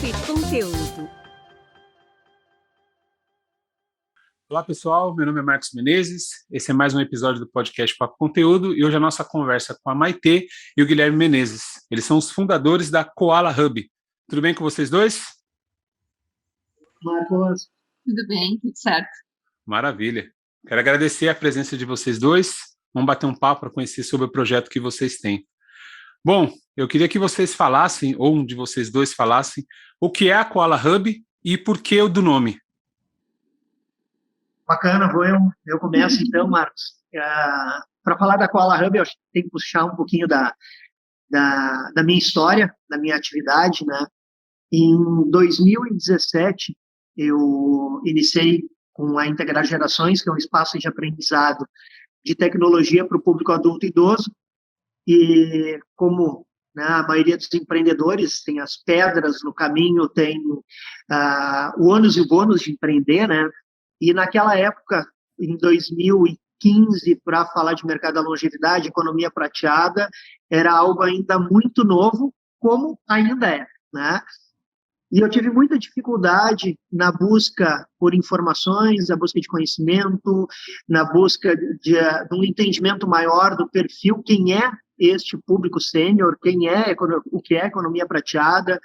Conteúdo. Olá pessoal, meu nome é Marcos Menezes, esse é mais um episódio do podcast Papo Conteúdo e hoje a nossa conversa com a Maitê e o Guilherme Menezes. Eles são os fundadores da Koala Hub. Tudo bem com vocês dois? Marcos. Tudo bem, tudo certo. Maravilha. Quero agradecer a presença de vocês dois. Vamos bater um papo para conhecer sobre o projeto que vocês têm. Bom, eu queria que vocês falassem, ou um de vocês dois falassem, o que é a Koala Hub e por que o do nome. Bacana, eu começo então, Marcos. Para falar da Koala Hub, eu acho que tem que puxar um pouquinho da minha história, da minha atividade, né? Em 2017, eu iniciei com a Integrar Gerações, que é um espaço de aprendizado de tecnologia para o público adulto e idoso, e como, né, a maioria dos empreendedores tem as pedras no caminho, tem o ônus e o bônus de empreender, né? E naquela época, em 2015, para falar de mercado da longevidade, economia prateada, era algo ainda muito novo, como ainda é, né? E eu tive muita dificuldade na busca por informações, na busca de conhecimento, na busca de um entendimento maior do perfil, quem é este público sênior, o que é economia prateada,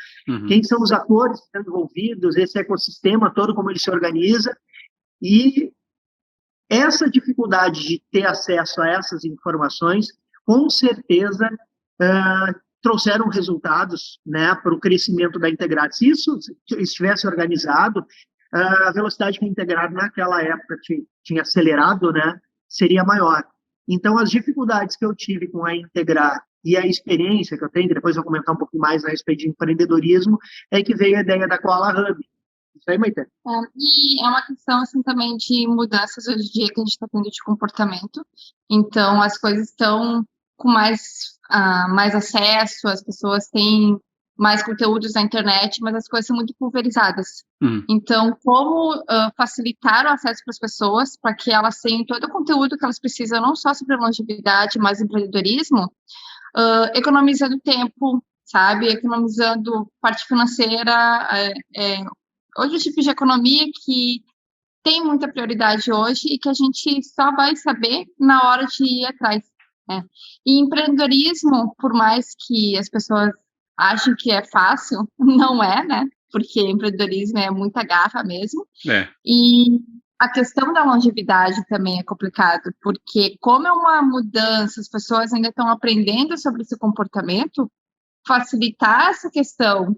quem são os atores que estão envolvidos, esse ecossistema todo, como ele se organiza. E essa dificuldade de ter acesso a essas informações, com certeza, trouxeram resultados, né, para o crescimento da Integrar. Se isso estivesse organizado, a velocidade que a Integrar naquela época tinha acelerado, né, seria maior. Então, as dificuldades que eu tive com a Integrar e a experiência que eu tenho, que depois eu vou comentar um pouquinho mais a respeito de empreendedorismo, é que veio a ideia da Koala Hub. Isso aí, Maite. E é uma questão, assim, também de mudanças hoje em dia que a gente está tendo de comportamento. Então, as coisas estão com mais acesso, as pessoas têm mais conteúdos na internet, mas as coisas são muito pulverizadas. Então, como facilitar o acesso para as pessoas, para que elas tenham todo o conteúdo que elas precisam, não só sobre longevidade, mas empreendedorismo, economizando tempo, sabe? Economizando parte financeira, outro tipo de economia que tem muita prioridade hoje e que a gente só vai saber na hora de ir atrás. Né? E empreendedorismo, por mais que as pessoas achem que é fácil, não é, né? Porque empreendedorismo é muita garra mesmo. E a questão da longevidade também é complicado, porque como é uma mudança, as pessoas ainda estão aprendendo sobre esse comportamento, facilitar essa questão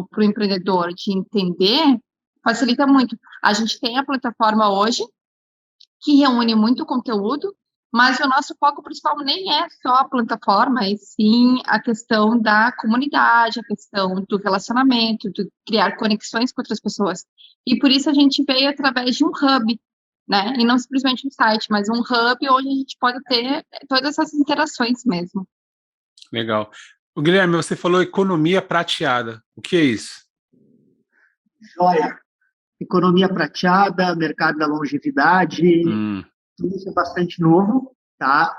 para o empreendedor de entender, facilita muito. A gente tem a plataforma hoje, que reúne muito conteúdo, mas o nosso foco principal nem é só a plataforma, e sim a questão da comunidade, a questão do relacionamento, de criar conexões com outras pessoas. E por isso a gente veio através de um hub, né? E não simplesmente um site, mas um hub onde a gente pode ter todas essas interações mesmo. Legal. O Guilherme, você falou economia prateada. O que é isso? Joia. Economia prateada, mercado da longevidade, tudo isso é bastante novo, tá?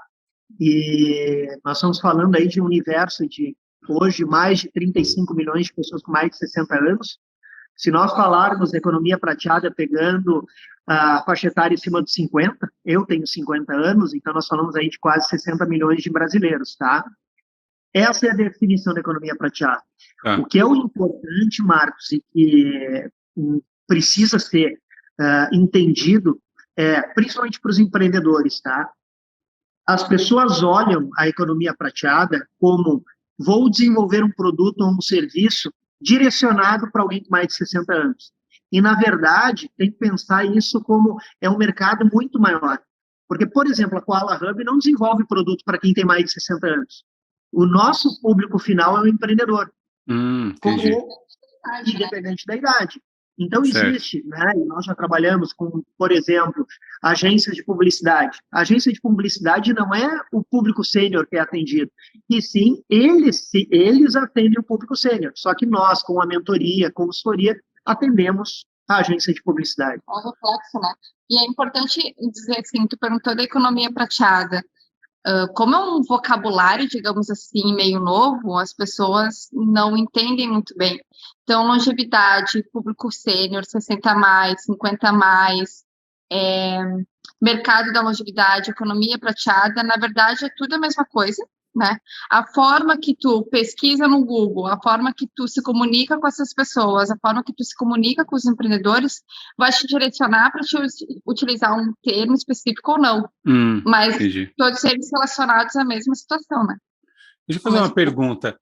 E nós estamos falando aí de um universo de, hoje, mais de 35 milhões de pessoas com mais de 60 anos. Se nós falarmos de economia prateada pegando a faixa etária em cima dos 50, eu tenho 50 anos, então nós falamos aí de quase 60 milhões de brasileiros, tá? Essa é a definição da economia prateada. O que é o importante, Marcos, e que precisa ser entendido, principalmente para os empreendedores, tá? As pessoas olham a economia prateada como vou desenvolver um produto ou um serviço direcionado para alguém com mais de 60 anos. E, na verdade, tem que pensar isso como é um mercado muito maior. Porque, por exemplo, a Koala Hub não desenvolve produto para quem tem mais de 60 anos. O nosso público final é o empreendedor, independente da idade. Então, existe, né? E nós já trabalhamos com, por exemplo, agências de publicidade. A agência de publicidade não é o público sênior que é atendido, e sim, eles atendem o público sênior. Só que nós, com a mentoria, consultoria, atendemos a agência de publicidade. É um reflexo, né? E é importante dizer assim, tu perguntou da economia prateada. como é um vocabulário, digamos assim, meio novo, as pessoas não entendem muito bem. Então, longevidade, público sênior, 60 a mais, 50 a mais, mercado da longevidade, economia prateada, na verdade é tudo a mesma coisa, né? A forma que tu pesquisa no Google, a forma que tu se comunica com essas pessoas, a forma que tu se comunica com os empreendedores, vai te direcionar para te utilizar um termo específico ou não. Mas entendi. todos eles relacionados à mesma situação, né? Deixa eu fazer uma pergunta.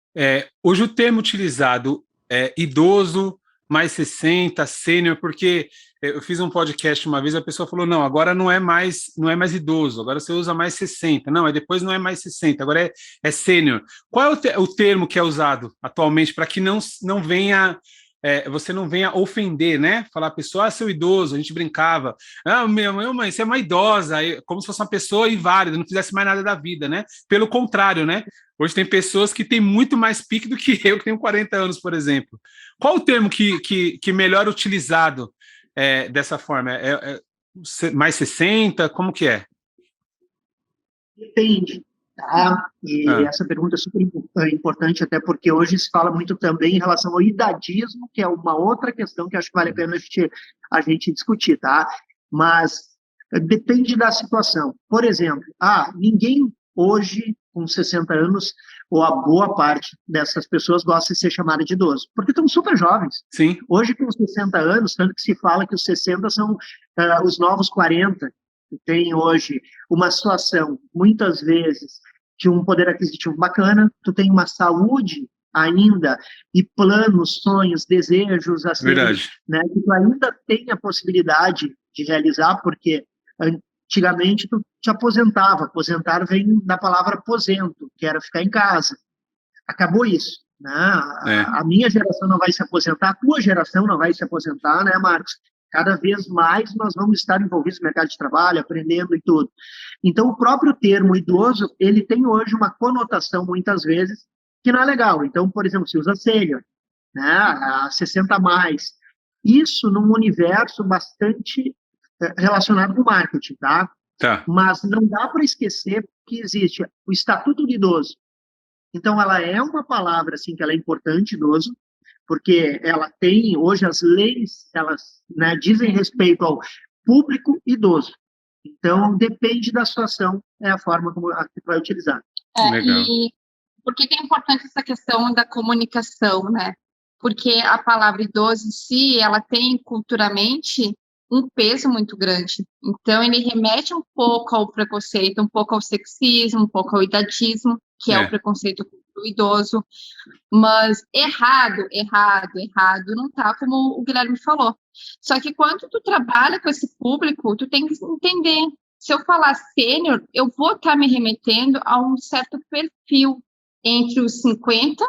Hoje o termo utilizado é idoso, mais 60, sênior, porque eu fiz um podcast uma vez, a pessoa falou, não, agora não é mais idoso, agora você usa mais 60. Não, depois não é mais 60, agora é sênior. Qual é o termo que é usado atualmente para que não venha... você não venha ofender, né? Falar a pessoa, seu idoso, a gente brincava, meu mãe, você é uma idosa, como se fosse uma pessoa inválida, não fizesse mais nada da vida, né? Pelo contrário, né? Hoje tem pessoas que têm muito mais pique do que eu, que tenho 40 anos, por exemplo. Qual o termo que melhor utilizado dessa forma? Mais 60? Como que é? Depende, tá? E essa pergunta é super importante, até porque hoje se fala muito também em relação ao idadismo, que é uma outra questão que acho que vale a pena a gente discutir, tá? Mas depende da situação. Por exemplo, ninguém hoje, com 60 anos, ou a boa parte dessas pessoas gosta de ser chamada de idoso, porque estão super jovens. Sim. Hoje, com 60 anos, tanto que se fala que os 60 são os novos 40, tem hoje uma situação, muitas vezes, de um poder aquisitivo bacana, tu tem uma saúde ainda, e planos, sonhos, desejos, assim, Verdade. né, que tu ainda tem a possibilidade de realizar, porque antigamente tu te aposentar vem da palavra aposento, que era ficar em casa. Acabou isso, né? A minha geração não vai se aposentar, a tua geração não vai se aposentar, né, Marcos? Cada vez mais nós vamos estar envolvidos no mercado de trabalho, aprendendo e tudo. Então, o próprio termo idoso, ele tem hoje uma conotação, muitas vezes, que não é legal. Então, por exemplo, se usa sênior, né, 60 a mais. Isso num universo bastante relacionado com marketing, tá? Mas não dá para esquecer que existe o Estatuto do Idoso. Então, ela é uma palavra, assim, que ela é importante, idoso, porque ela tem, hoje as leis, elas, né, dizem respeito ao público idoso. Então, depende da situação, é a forma como a que vai utilizar. Legal. E por que é importante essa questão da comunicação, né? Porque a palavra idoso em si, ela tem culturalmente um peso muito grande. Então, ele remete um pouco ao preconceito, um pouco ao sexismo, um pouco ao idadismo, que é o preconceito do idoso. Mas errado não tá, como o Guilherme falou. Só que quando tu trabalha com esse público, tu tem que entender. Se eu falar sênior, eu vou estar me remetendo a um certo perfil entre os 50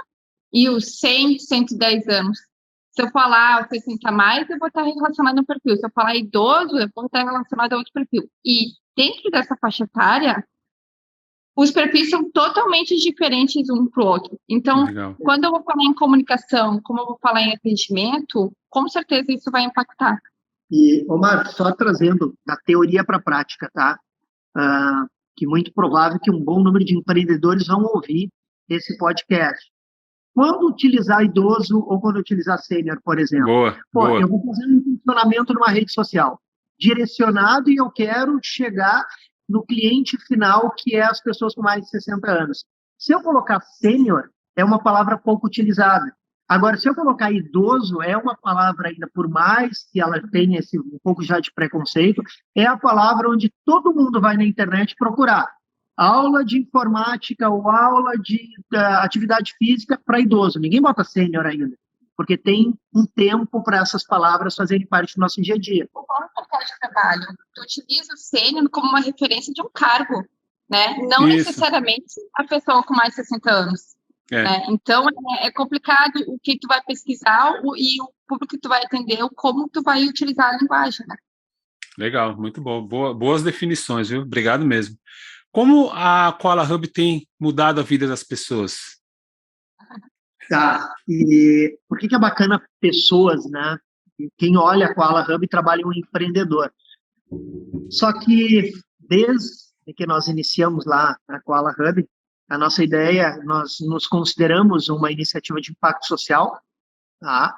e os 100, 110 anos. Se eu falar 60 a mais, eu vou estar relacionado a um perfil. Se eu falar idoso, eu vou estar relacionado a outro perfil. E dentro dessa faixa etária, os perfis são totalmente diferentes um para o outro. Então, quando eu vou falar em comunicação, como eu vou falar em atendimento, com certeza isso vai impactar. E, Omar, só trazendo da teoria para a prática, tá? Que é muito provável que um bom número de empreendedores vão ouvir esse podcast. Quando utilizar idoso ou quando utilizar sênior, por exemplo? Boa. Eu vou fazer um funcionamento numa rede social direcionado e eu quero chegar no cliente final, que é as pessoas com mais de 60 anos. Se eu colocar sênior, é uma palavra pouco utilizada. Agora, se eu colocar idoso, é uma palavra ainda, por mais que ela tenha um pouco já de preconceito, é a palavra onde todo mundo vai na internet procurar. Aula de informática ou aula de atividade física para idoso. Ninguém bota sênior ainda, porque tem um tempo para essas palavras fazerem parte do nosso dia a dia. O mercado de trabalho, tu utiliza o sênior como uma referência de um cargo, né? Não necessariamente a pessoa com mais de 60 anos. Né? Então, é complicado o que tu vai pesquisar e o público que tu vai atender, como tu vai utilizar a linguagem, né? Legal, muito bom. Boas definições, viu? Obrigado mesmo. Como a Koala Hub tem mudado a vida das pessoas? Tá, e por que é bacana pessoas, né? Quem olha a Koala Hub trabalha um empreendedor. Só que desde que nós iniciamos lá na Koala Hub, a nossa ideia, nós nos consideramos uma iniciativa de impacto social, tá?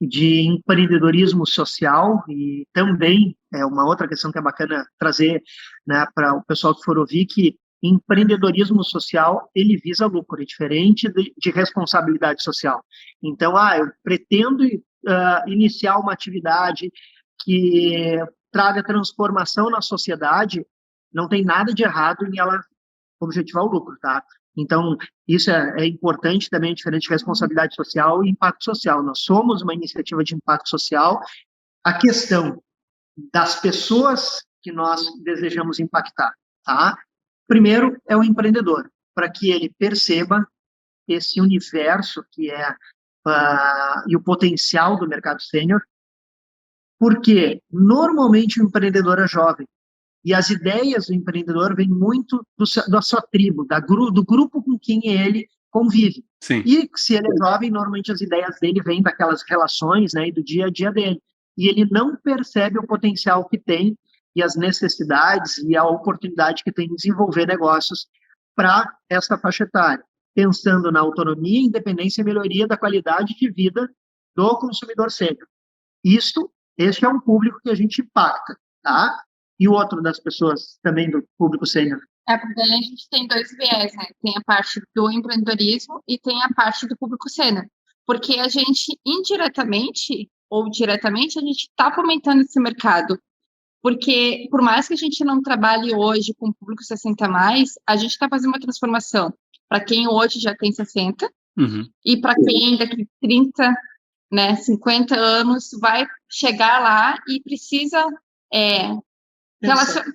De empreendedorismo social, e também é uma outra questão que é bacana trazer, né, para o pessoal que for ouvir, que empreendedorismo social, ele visa lucro, é diferente de responsabilidade social. Então, eu pretendo iniciar uma atividade que traga transformação na sociedade, não tem nada de errado em ela objetivar o lucro, tá? Então, isso é importante também, diferente de responsabilidade social e impacto social. Nós somos uma iniciativa de impacto social. A questão das pessoas que nós desejamos impactar, tá? Primeiro é o empreendedor, para que ele perceba esse universo que é e o potencial do mercado sênior, porque normalmente o empreendedor é jovem, e as ideias do empreendedor vêm muito da sua tribo, do grupo com quem ele convive. Sim. E se ele é jovem, normalmente as ideias dele vêm daquelas relações, né, e do dia a dia dele. E ele não percebe o potencial que tem e as necessidades e a oportunidade que tem de desenvolver negócios para essa faixa etária, pensando na autonomia, independência e melhoria da qualidade de vida do consumidor sênior. Este é um público que a gente impacta, tá? E o outro das pessoas também do público sênior? Porque a gente tem dois viés, né? Tem a parte do empreendedorismo e tem a parte do público sênior. Porque a gente, indiretamente ou diretamente, a gente está fomentando esse mercado. Porque, por mais que a gente não trabalhe hoje com o público 60+, a gente está fazendo uma transformação para quem hoje já tem 60 e para quem daqui 30, né, 50 anos vai chegar lá e precisa...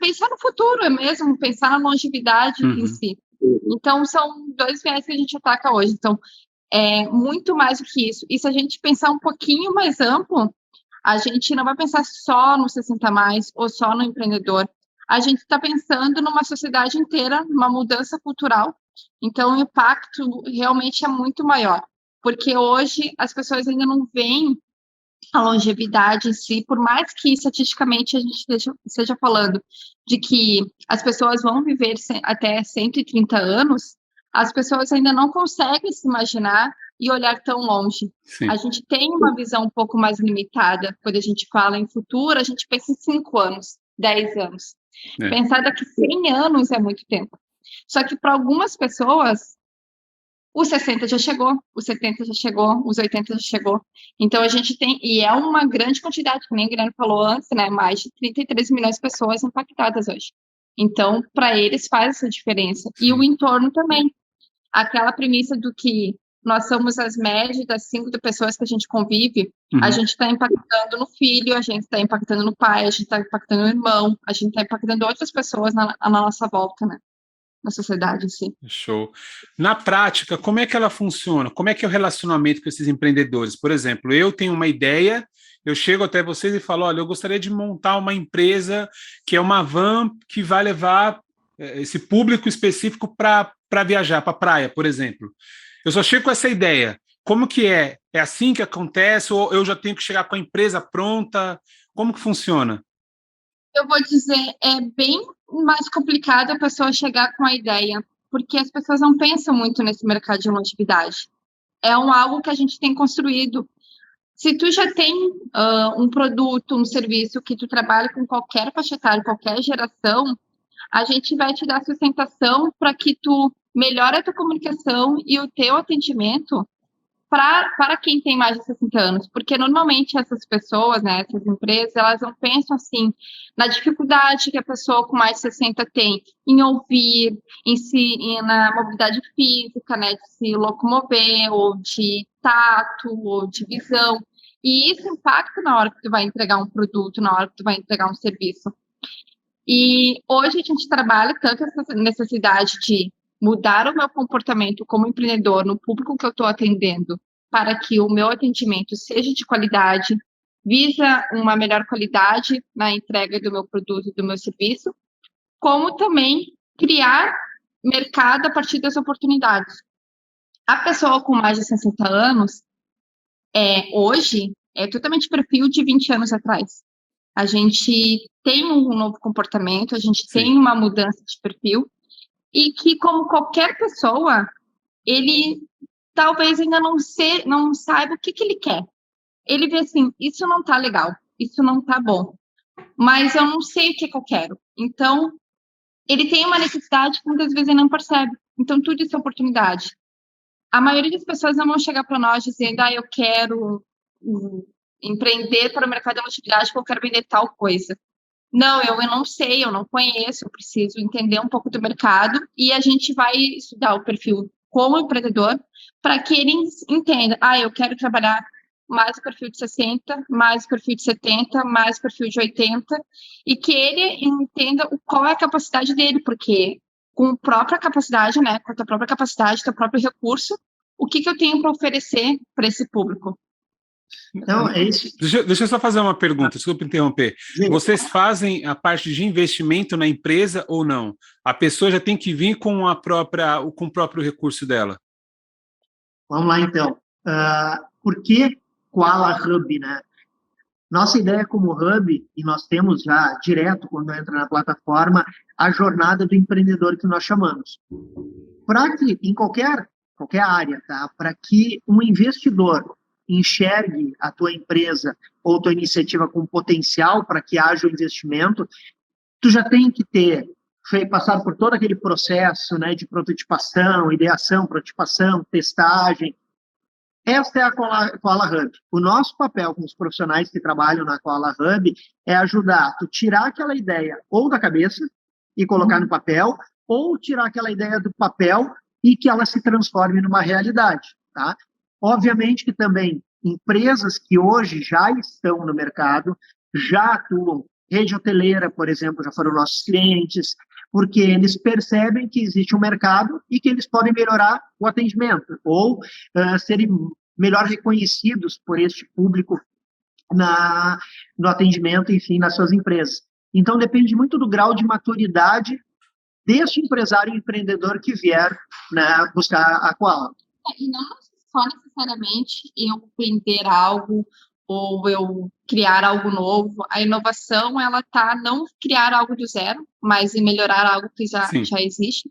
pensar no futuro mesmo, pensar na longevidade em si. Então, são dois viés que a gente ataca hoje. Então, é muito mais do que isso. E se a gente pensar um pouquinho mais amplo, a gente não vai pensar só no 60+, ou só no empreendedor. A gente está pensando numa sociedade inteira, numa mudança cultural. Então, o impacto realmente é muito maior. Porque hoje as pessoas ainda não veem a longevidade em si, por mais que estatisticamente a gente esteja falando de que as pessoas vão viver até 130 anos, as pessoas ainda não conseguem se imaginar e olhar tão longe. Sim. A gente tem uma visão um pouco mais limitada. Quando a gente fala em futuro, a gente pensa em 5 anos, 10 anos. Pensar daqui 100 anos é muito tempo. Só que para algumas pessoas, os 60 já chegou, os 70 já chegou, os 80 já chegou. Então, a gente tem... E é uma grande quantidade, como o Guilherme falou antes, né? Mais de 33 milhões de pessoas impactadas hoje. Então, para eles faz essa diferença. E o entorno também. Aquela premissa do que nós somos as médias das 5 pessoas que a gente convive, a gente está impactando no filho, a gente está impactando no pai, a gente está impactando no irmão, a gente está impactando outras pessoas na nossa volta, né? Na sociedade, sim. Show. Na prática, como é que ela funciona? Como é que é o relacionamento com esses empreendedores? Por exemplo, eu tenho uma ideia, eu chego até vocês e falo, olha, eu gostaria de montar uma empresa que é uma van que vai levar esse público específico para viajar, para a praia, por exemplo. Eu só chego com essa ideia. Como que é? É assim que acontece? Ou eu já tenho que chegar com a empresa pronta? Como que funciona? Eu vou dizer, é bem mais complicado a pessoa chegar com a ideia, porque as pessoas não pensam muito nesse mercado de longevidade. É algo que a gente tem construído. Se tu já tem um produto, um serviço que tu trabalha com qualquer faixa etária, qualquer geração, a gente vai te dar sustentação para que tu melhore a tua comunicação e o teu atendimento para quem tem mais de 60 anos, porque normalmente essas pessoas, né, essas empresas, elas não pensam assim na dificuldade que a pessoa com mais de 60 tem em ouvir, na mobilidade física, né, de se locomover, ou de tato, ou de visão, e isso impacta na hora que tu vai entregar um produto, na hora que tu vai entregar um serviço. E hoje a gente trabalha tanto essa necessidade de mudar o meu comportamento como empreendedor no público que eu estou atendendo, para que o meu atendimento seja de qualidade, visa uma melhor qualidade na entrega do meu produto e do meu serviço, como também criar mercado a partir das oportunidades. A pessoa com mais de 60 anos, hoje, é totalmente perfil de 20 anos atrás. A gente tem um novo comportamento, a gente Sim. tem uma mudança de perfil, e que, como qualquer pessoa, ele talvez ainda não saiba o que ele quer. Ele vê assim, isso não tá legal, isso não tá bom, mas eu não sei o que eu quero. Então, ele tem uma necessidade que muitas vezes ele não percebe. Então, tudo isso é oportunidade. A maioria das pessoas não vão chegar para nós dizendo, eu quero empreender para o mercado da atividade porque eu quero vender tal coisa. Não, eu não sei, eu não conheço, eu preciso entender um pouco do mercado e a gente vai estudar o perfil como empreendedor para que ele entenda, eu quero trabalhar mais o perfil de 60, mais o perfil de 70, mais o perfil de 80, e que ele entenda qual é a capacidade dele, porque com a própria capacidade, né, com a tua própria capacidade, teu próprio recurso, o que eu tenho para oferecer para esse público? Então, é isso. Deixa eu só fazer uma pergunta, desculpa interromper. Vocês fazem a parte de investimento na empresa ou não? A pessoa já tem que vir com o próprio recurso dela? Vamos lá, então. Por que Koala Hub, né? Nossa ideia como Hub, e nós temos já direto, quando entra na plataforma, a jornada do empreendedor que nós chamamos. Para que, em qualquer área, tá? Para que um investidor enxergue a tua empresa ou tua iniciativa com potencial para que haja o investimento, tu já tem que ter passado por todo aquele processo, né, de prototipação, ideação, prototipação, testagem. Esta é a Koala Hub. O nosso papel com os profissionais que trabalham na Koala Hub é ajudar tu tirar aquela ideia ou da cabeça e colocar no papel, ou tirar aquela ideia do papel e que ela se transforme numa realidade, tá? Obviamente que também empresas que hoje já estão no mercado, já atuam, rede hoteleira, por exemplo, já foram nossos clientes, porque eles percebem que existe um mercado e que eles podem melhorar o atendimento, ou serem melhor reconhecidos por este público no atendimento, enfim, nas suas empresas. Então, depende muito do grau de maturidade deste empresário empreendedor que vier, né, buscar a Koala. E não só necessariamente eu vender algo ou eu criar algo novo. A inovação, ela tá não criar algo do zero, mas em melhorar algo que já existe.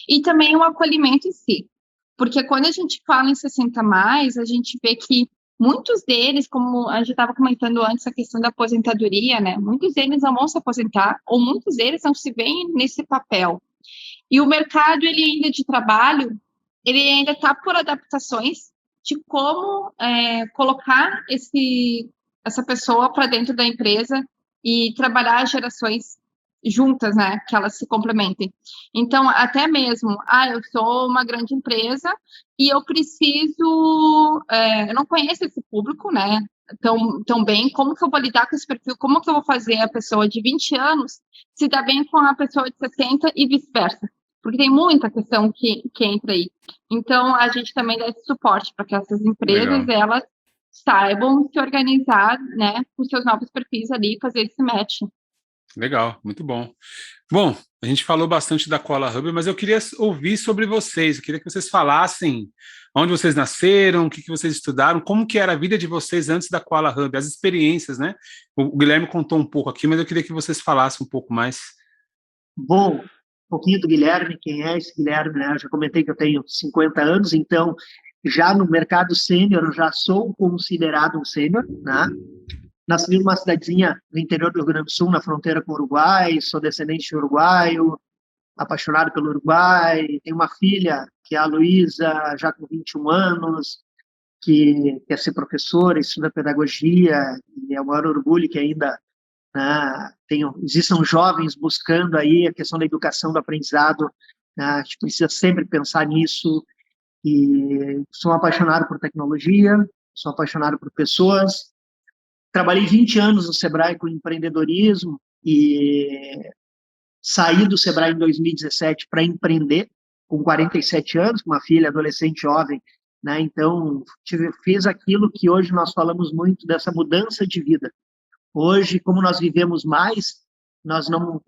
E também o acolhimento em si. Porque quando a gente fala em 60+, a gente vê que muitos deles, como a gente estava comentando antes, a questão da aposentadoria, né? Muitos deles não vão se aposentar, ou muitos deles não se veem nesse papel. E o mercado, ele ainda de trabalho, ele ainda está por adaptações de como colocar essa pessoa para dentro da empresa e trabalhar as gerações juntas, né, que elas se complementem. Então, até mesmo, eu sou uma grande empresa e eu preciso, eu não conheço esse público, né, tão bem, como que eu vou lidar com esse perfil, como que eu vou fazer a pessoa de 20 anos se dar bem com a pessoa de 60 e vice-versa, porque tem muita questão que entra aí. Então, a gente também dá esse suporte para que essas empresas, elas saibam se organizar, né, com seus novos perfis ali, fazer esse match. Legal, muito bom. Bom, a gente falou bastante da Koala Hub, mas eu queria ouvir sobre vocês. Eu queria que vocês falassem onde vocês nasceram, o que vocês estudaram, como que era a vida de vocês antes da Koala Hub, as experiências, né? O Guilherme contou um pouco aqui, mas eu queria que vocês falassem um pouco mais. Bom, um pouquinho do Guilherme, quem é esse Guilherme, né? Eu já comentei que eu tenho 50 anos, então já no mercado sênior eu já sou considerado um sênior, né? Nasci numa cidadezinha no interior do Rio Grande do Sul, na fronteira com o Uruguai, sou descendente de uruguaio, apaixonado pelo Uruguai, tenho uma filha, que é a Luísa, já com 21 anos, que quer ser professora, estuda pedagogia, e é o maior orgulho que ainda existam jovens buscando aí a questão da educação, do aprendizado, né? A gente precisa sempre pensar nisso, e sou apaixonado por tecnologia, sou apaixonado por pessoas. Trabalhei 20 anos no Sebrae com empreendedorismo e saí do Sebrae em 2017 para empreender, com 47 anos, com uma filha adolescente jovem, né? Então, fiz aquilo que hoje nós falamos muito dessa mudança de vida. Hoje, como nós vivemos mais, nós não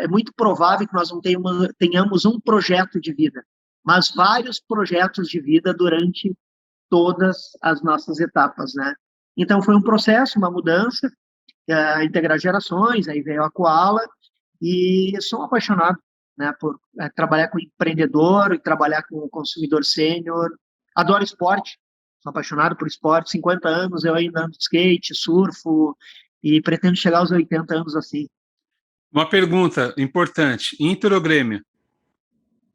é muito provável que nós não tenhamos um projeto de vida, mas vários projetos de vida durante todas as nossas etapas, né? Então, foi um processo, uma mudança. integrar gerações, aí veio a Koala, e sou apaixonado, né, por trabalhar com empreendedor e trabalhar com consumidor sênior. Adoro esporte, sou apaixonado por esporte. 50 anos eu ainda ando de skate, surfo e pretendo chegar aos 80 anos assim. Uma pergunta importante: Inter ou Grêmio?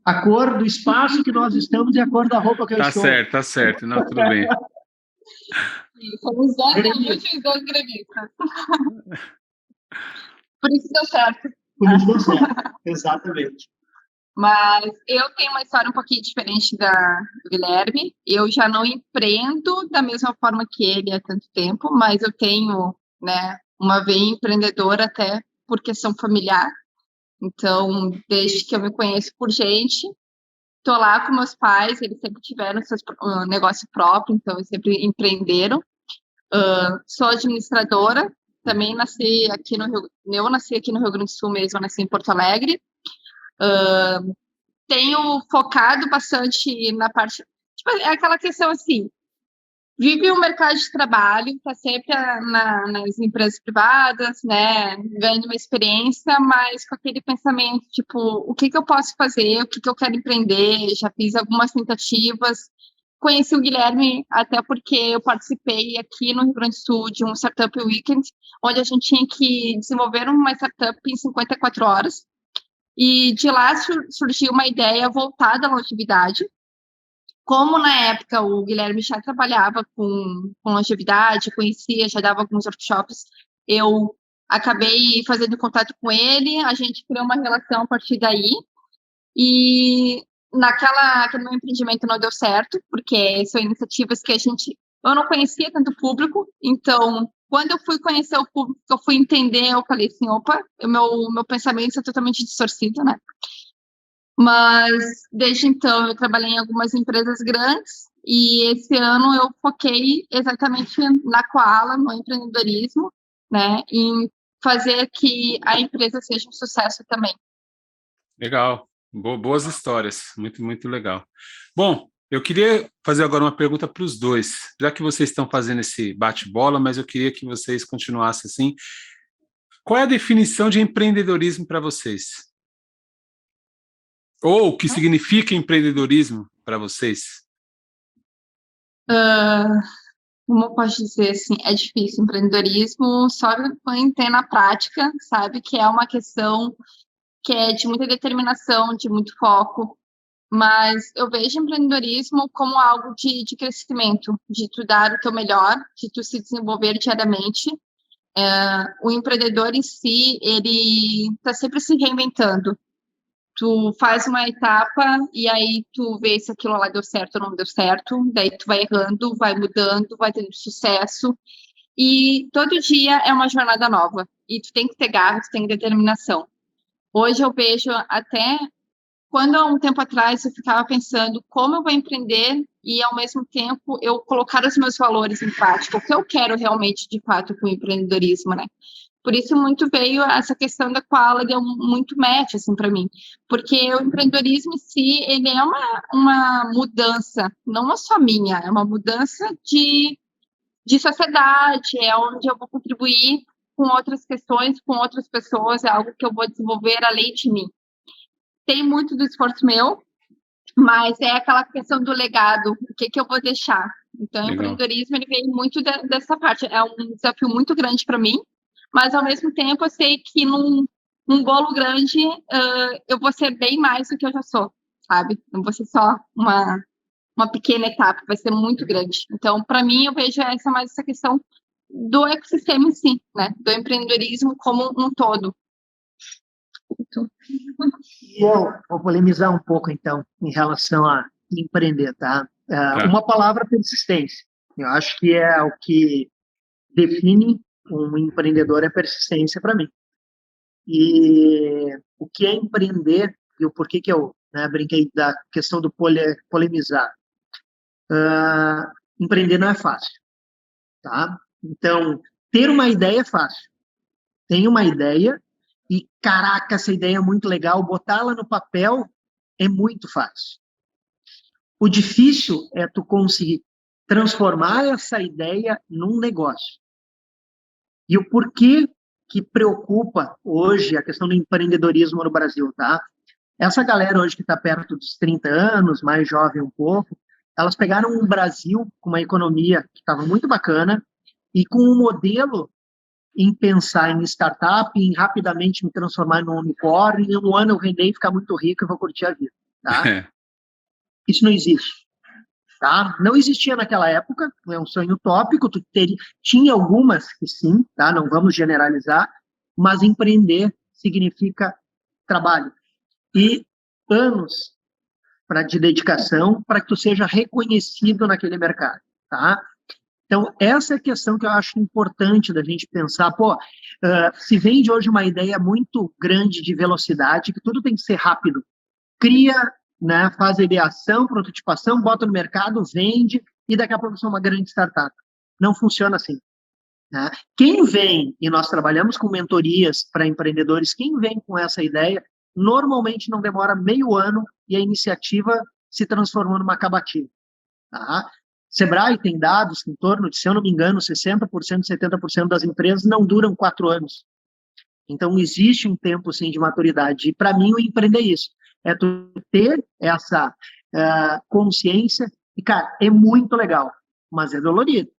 A cor do espaço que nós estamos e a cor da roupa que eu estou. Tá certo. Não, tudo bem. Somos dois gremistas. Por isso deu certo. Por isso deu certo, exatamente. Mas eu tenho uma história um pouquinho diferente do Guilherme. Eu já não empreendo da mesma forma que ele há tanto tempo, mas eu tenho, né, uma veia empreendedora até por questão familiar. Então, desde que eu me conheço por gente, estou lá com meus pais, eles sempre tiveram seu negócio próprio, então eles sempre empreenderam. Sou administradora, também nasci aqui no Rio, eu nasci aqui no Rio Grande do Sul mesmo, nasci em Porto Alegre. Tenho focado bastante na parte, tipo, é aquela questão assim, vive o mercado de trabalho, está sempre nas empresas privadas, né, ganhando uma experiência, mas com aquele pensamento, tipo, o que eu posso fazer, o que eu quero empreender, já fiz algumas tentativas. Conheci o Guilherme até porque eu participei aqui no Rio Grande do Sul de um Startup Weekend, onde a gente tinha que desenvolver uma startup em 54 horas, e de lá surgiu uma ideia voltada à longevidade. Como na época o Guilherme já trabalhava com longevidade, conhecia, já dava alguns workshops, eu acabei fazendo contato com ele, a gente criou uma relação a partir daí, e aquele meu empreendimento não deu certo, porque são iniciativas que eu não conhecia tanto o público, então, quando eu fui conhecer o público, eu fui entender, eu falei assim, opa, o meu pensamento é totalmente distorcido, né? Mas, desde então, eu trabalhei em algumas empresas grandes, e esse ano eu foquei exatamente na Koala, no empreendedorismo, né, em fazer que a empresa seja um sucesso também. Legal. Boas histórias. Muito, muito legal. Bom, eu queria fazer agora uma pergunta para os dois. Já que vocês estão fazendo esse bate-bola, mas eu queria que vocês continuassem assim. Qual é a definição de empreendedorismo para vocês? Ou o que significa empreendedorismo para vocês? Como eu posso dizer assim, é difícil. Empreendedorismo, só quem tem na prática, sabe que é uma questão que é de muita determinação, de muito foco, mas eu vejo empreendedorismo como algo de crescimento, de tu dar o teu melhor, de tu se desenvolver diariamente. O empreendedor em si, ele está sempre se reinventando. Tu faz uma etapa e aí tu vê se aquilo lá deu certo ou não deu certo, daí tu vai errando, vai mudando, vai tendo sucesso, e todo dia é uma jornada nova, e tu tem que ter garra, tu tem determinação. Hoje eu vejo até quando há um tempo atrás eu ficava pensando como eu vou empreender e ao mesmo tempo eu colocar os meus valores em prática, o que eu quero realmente de fato com o empreendedorismo, né? Por isso muito veio essa questão da qual ela deu muito match assim para mim, porque o empreendedorismo em si ele é uma mudança, não é só minha, é uma mudança de sociedade, é onde eu vou contribuir com outras questões, com outras pessoas, é algo que eu vou desenvolver além de mim. Tem muito do esforço meu, mas é aquela questão do legado, o que eu vou deixar. Então, o empreendedorismo ele veio muito dessa parte. É um desafio muito grande para mim, mas ao mesmo tempo eu sei que num bolo grande eu vou ser bem mais do que eu já sou, sabe? Não vou ser só uma pequena etapa, vai ser muito grande. Então, para mim, eu vejo mais essa questão do ecossistema em si, né? Do empreendedorismo como um todo. E eu vou polemizar um pouco, então, em relação a empreender, tá? Uma palavra: persistência. Eu acho que é o que define um empreendedor, é persistência para mim. E o que é empreender e o porquê que eu brinquei da questão do polemizar. Empreender não é fácil, tá? Então, ter uma ideia é fácil. Tem uma ideia e, caraca, essa ideia é muito legal, botá-la no papel é muito fácil. O difícil é tu conseguir transformar essa ideia num negócio. E o porquê que preocupa hoje a questão do empreendedorismo no Brasil, tá? Essa galera hoje que está perto dos 30 anos, mais jovem um pouco, elas pegaram um Brasil com uma economia que estava muito bacana e com um modelo em pensar em startup, em rapidamente me transformar num unicórnio, em um ano eu render e ficar muito rico e vou curtir a vida, tá? Isso não existe. Tá? Não existia naquela época, é um sonho utópico, tinha algumas que sim, tá? Não vamos generalizar, mas empreender significa trabalho e anos de dedicação para que tu seja reconhecido naquele mercado, tá? Então, essa é a questão que eu acho importante da gente pensar, se vende hoje uma ideia muito grande de velocidade, que tudo tem que ser rápido, cria, né, faz a ideação, prototipação, bota no mercado, vende, e daqui a pouco são uma grande startup. Não funciona assim. Né? Quem vem, e nós trabalhamos com mentorias para empreendedores, quem vem com essa ideia, normalmente não demora meio ano e a iniciativa se transformou numa acabativa. Tá? Sebrae tem dados que em torno de, se eu não me engano, 60%, 70% das empresas não duram 4 anos. Então, existe um tempo, sim, de maturidade. E, para mim, o empreender é isso. É tu ter essa consciência. E, cara, é muito legal, mas é dolorido.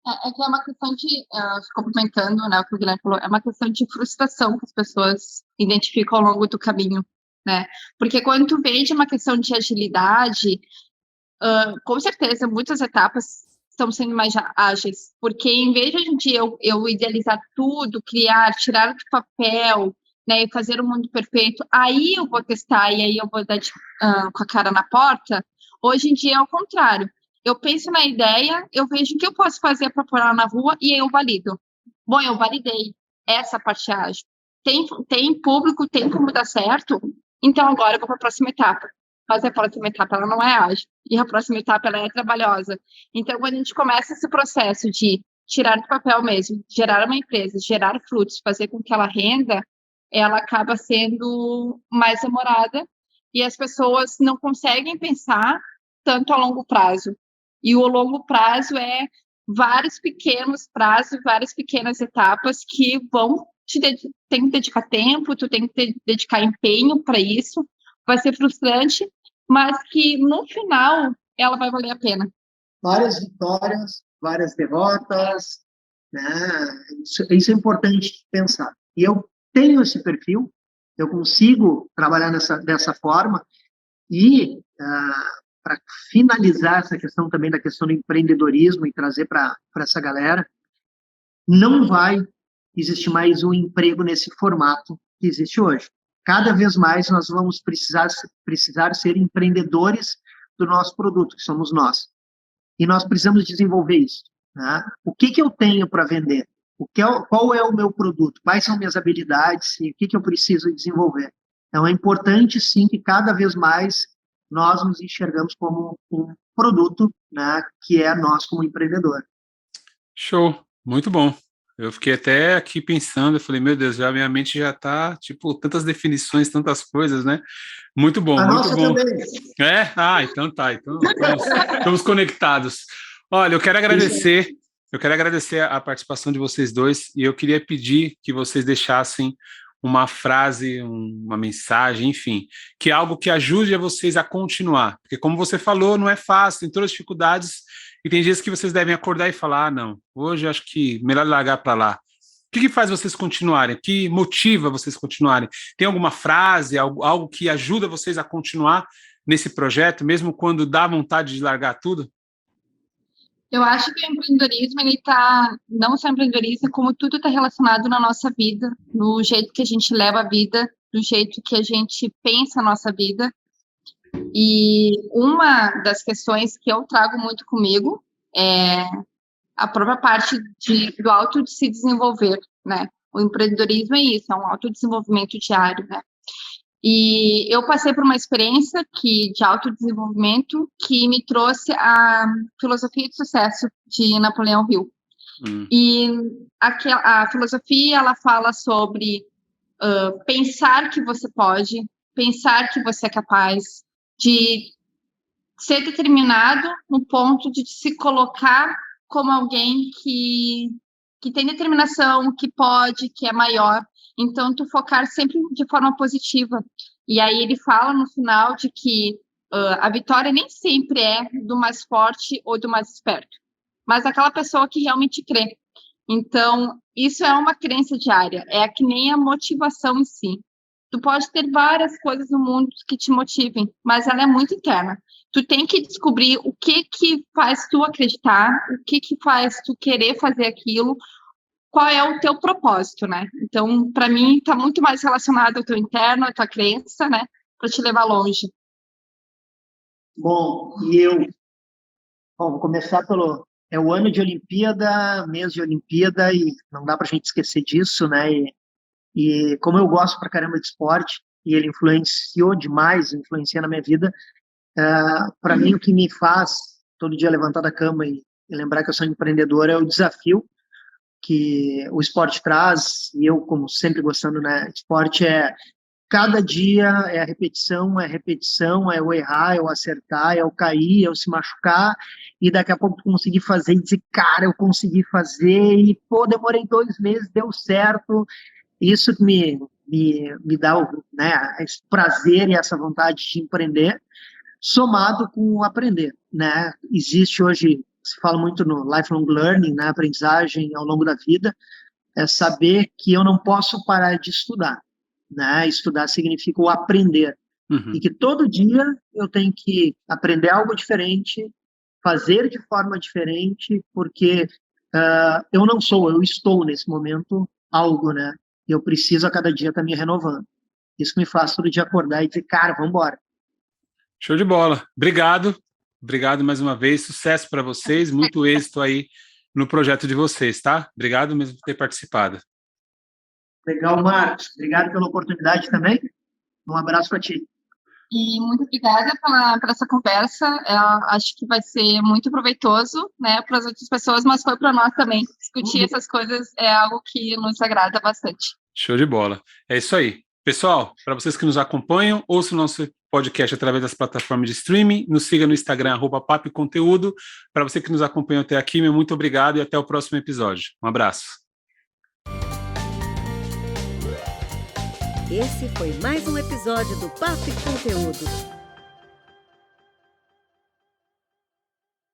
É que é uma questão de, complementando, né, o que o Guilherme falou, é uma questão de frustração que as pessoas identificam ao longo do caminho, né? Porque quando tu vende uma questão de agilidade, com certeza, muitas etapas estão sendo mais ágeis, porque em vez de hoje em dia eu idealizar tudo, criar, tirar do papel, né, e fazer o mundo perfeito, aí eu vou testar e aí eu vou dar com a cara na porta, hoje em dia é o contrário. Eu penso na ideia, eu vejo o que eu posso fazer para pôr ela na rua e aí eu valido. Bom, eu validei essa parte ágil. Tem público, tem como dar certo, então agora eu vou para a próxima etapa. Mas a próxima etapa ela não é ágil, e a próxima etapa ela é trabalhosa. Então, quando a gente começa esse processo de tirar do papel mesmo, gerar uma empresa, gerar frutos, fazer com que ela renda, ela acaba sendo mais demorada e as pessoas não conseguem pensar tanto a longo prazo. E o longo prazo é vários pequenos prazos, várias pequenas etapas que vão tem que dedicar tempo, tu tem que dedicar empenho para isso, vai ser frustrante, mas que no final ela vai valer a pena. Várias vitórias, várias derrotas, né? Isso é importante pensar. E eu tenho esse perfil, eu consigo trabalhar dessa forma e para finalizar essa questão também da questão do empreendedorismo e trazer para essa galera, não vai existir mais um emprego nesse formato que existe hoje. Cada vez mais nós vamos precisar ser empreendedores do nosso produto, que somos nós. E nós precisamos desenvolver isso. Né? O que eu tenho para vender? Qual é o meu produto? Quais são minhas habilidades? E o que eu preciso desenvolver? Então, é importante, sim, que cada vez mais nós nos enxergamos como um produto, né, que é nós como empreendedor. Show, muito bom. Eu fiquei até aqui pensando, eu falei, meu Deus, minha mente já está, tipo, tantas definições, tantas coisas, né? Muito bom, muito nossa bom. Também. Então tá, então estamos conectados. Olha, eu quero agradecer a participação de vocês dois e eu queria pedir que vocês deixassem uma frase, uma mensagem, enfim, que é algo que ajude a vocês a continuar, porque como você falou, não é fácil, tem todas as dificuldades e tem dias que vocês devem acordar e falar, não, hoje acho que melhor largar para lá. O que faz vocês continuarem? O que motiva vocês continuarem? Tem alguma frase, algo que ajuda vocês a continuar nesse projeto, mesmo quando dá vontade de largar tudo? Eu acho que o empreendedorismo, ele está, não só empreendedorismo, como tudo está relacionado na nossa vida, no jeito que a gente leva a vida, do jeito que a gente pensa a nossa vida. E uma das questões que eu trago muito comigo é a própria parte do auto de se desenvolver, né? O empreendedorismo é isso, é um autodesenvolvimento diário, né? E eu passei por uma experiência de autodesenvolvimento que me trouxe a filosofia de sucesso de Napoleão Hill. E a filosofia, ela fala sobre pensar que você pode, pensar que você é capaz, de ser determinado no ponto de se colocar como alguém que que tem determinação, que pode, que é maior. Então, tu focar sempre de forma positiva. E aí ele fala no final de que a vitória nem sempre é do mais forte ou do mais esperto, mas daquela pessoa que realmente crê. Então, isso é uma crença diária, é que nem a motivação em si. Tu pode ter várias coisas no mundo que te motivem, mas ela é muito interna. Tu tem que descobrir o que faz tu acreditar, o que faz tu querer fazer aquilo, qual é o teu propósito, né? Então, para mim, está muito mais relacionado ao teu interno, à tua crença, né? Para te levar longe. Bom, vou começar pelo... É o ano de Olimpíada, mês de Olimpíada, e não dá para a gente esquecer disso, né? E como eu gosto pra caramba de esporte, e ele influencia na minha vida, para mim o que me faz todo dia levantar da cama e lembrar que eu sou empreendedor é o desafio que o esporte traz, e eu, como sempre gostando, né, esporte cada dia é a repetição, é o errar, é o acertar, é o cair, é o se machucar, e daqui a pouco tu conseguir fazer e dizer, cara, eu consegui fazer, e pô, demorei 2 meses, deu certo. Isso me dá, né, esse prazer e essa vontade de empreender, somado com o aprender, né? Existe hoje, se fala muito no lifelong learning, né, aprendizagem ao longo da vida, é saber que eu não posso parar de estudar, né? Estudar significa o aprender, e que todo dia eu tenho que aprender algo diferente, fazer de forma diferente, porque eu estou nesse momento algo, né? Eu preciso a cada dia estar me renovando. Isso me faz todo dia acordar e dizer, cara, vamos embora. Show de bola. Obrigado mais uma vez. Sucesso para vocês, muito êxito aí no projeto de vocês, tá? Obrigado mesmo por ter participado. Legal, Marcos. Obrigado pela oportunidade também. Um abraço para ti. E muito obrigada por essa conversa. Acho que vai ser muito proveitoso, né, para as outras pessoas, mas foi para nós também. Discutir essas coisas é algo que nos agrada bastante. Show de bola. É isso aí. Pessoal, para vocês que nos acompanham, ouçam o nosso podcast através das plataformas de streaming, nos siga no Instagram, @papoconteúdo. Para você que nos acompanhou até aqui, meu muito obrigado e até o próximo episódio. Um abraço. Esse foi mais um episódio do Papo e Conteúdo.